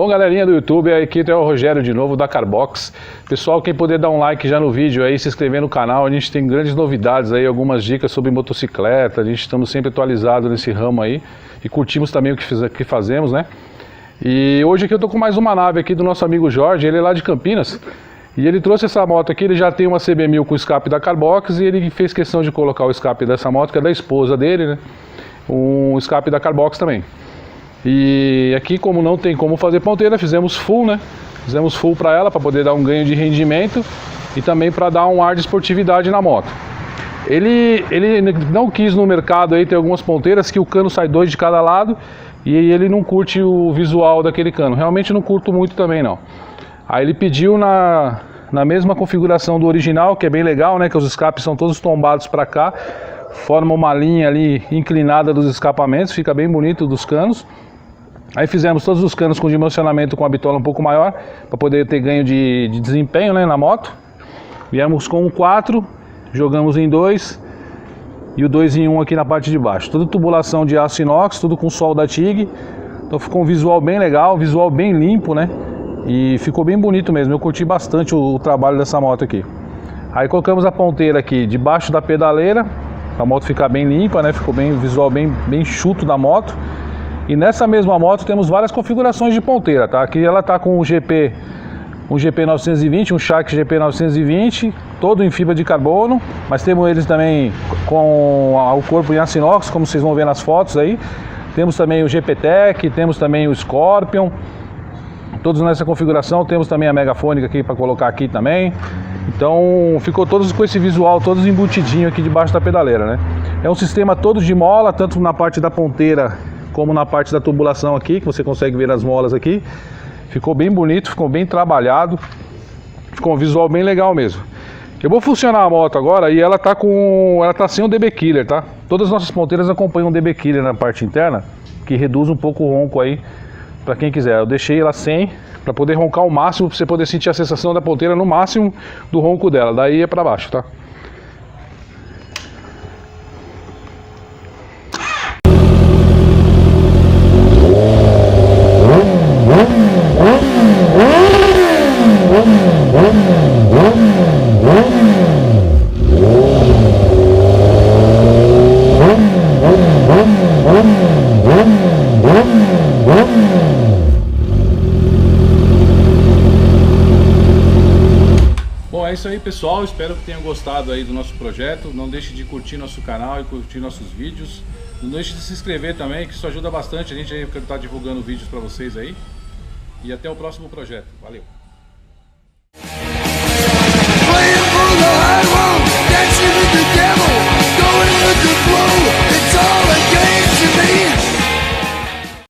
Bom, galerinha do YouTube, aqui é o Rogério de novo da Carbox. Pessoal, quem puder dar um like já no vídeo aí, se inscrever no canal, a gente tem grandes novidades aí, algumas dicas sobre motocicleta, a gente estamos sempre atualizados nesse ramo aí e curtimos também o que fazemos, né? E hoje aqui eu tô com mais uma nave aqui do nosso amigo Jorge, ele é lá de Campinas e ele trouxe essa moto aqui, ele já tem uma CB1000 com escape da Carbox e ele fez questão de colocar o escape dessa moto, que é da esposa dele, né? Um escape da Carbox também. E aqui, como não tem como fazer ponteira, fizemos full, né? Fizemos full para ela, para poder dar um ganho de rendimento e também para dar um ar de esportividade na moto. Ele não quis no mercado aí ter algumas ponteiras que o cano sai dois de cada lado e ele não curte o visual daquele cano. Realmente não curto muito também não. Aí ele pediu na mesma configuração do original, que é bem legal, né? Que os escapes são todos tombados para cá, forma uma linha ali inclinada dos escapamentos, fica bem bonito dos canos. Aí fizemos todos os canos com dimensionamento com a bitola um pouco maior, para poder ter ganho de desempenho, né, na moto. Viemos com o 4, jogamos em 2 e o 2 em 1 aqui na parte de baixo. Tudo tubulação de aço inox, tudo com sol da TIG. Então ficou um visual bem legal, visual bem limpo, né? E ficou bem bonito mesmo, eu curti bastante o trabalho dessa moto aqui. Aí colocamos a ponteira aqui debaixo da pedaleira, para a moto ficar bem limpa, né? Ficou bem, visual bem chuto da moto. E nessa mesma moto temos várias configurações de ponteira, tá? Aqui ela tá com um GP 920, um Shark GP 920, todo em fibra de carbono, mas temos eles também com o corpo em aço inox, como vocês vão ver nas fotos aí. Temos também o GP-Tech, temos também o Scorpion, todos nessa configuração. Temos também a Megafônica aqui para colocar aqui também. Então ficou todos com esse visual, todos embutidinho aqui debaixo da pedaleira, né? É um sistema todo de mola, tanto na parte da ponteira como na parte da tubulação aqui, que você consegue ver as molas aqui. Ficou bem bonito, ficou bem trabalhado, ficou um visual bem legal mesmo. Eu vou funcionar a moto agora e ela tá sem o DB Killer, tá? Todas as nossas ponteiras acompanham o DB Killer na parte interna, que reduz um pouco o ronco aí, para quem quiser. Eu deixei ela sem, para poder roncar o máximo, para você poder sentir a sensação da ponteira no máximo do ronco dela, daí é para baixo, tá? Bom, é isso aí, pessoal, espero que tenham gostado aí do nosso projeto. Não deixe de curtir nosso canal e curtir nossos vídeos. Não deixe de se inscrever também, que isso ajuda bastante a gente aí, porque tá divulgando vídeos para vocês aí. E até o próximo projeto. Valeu!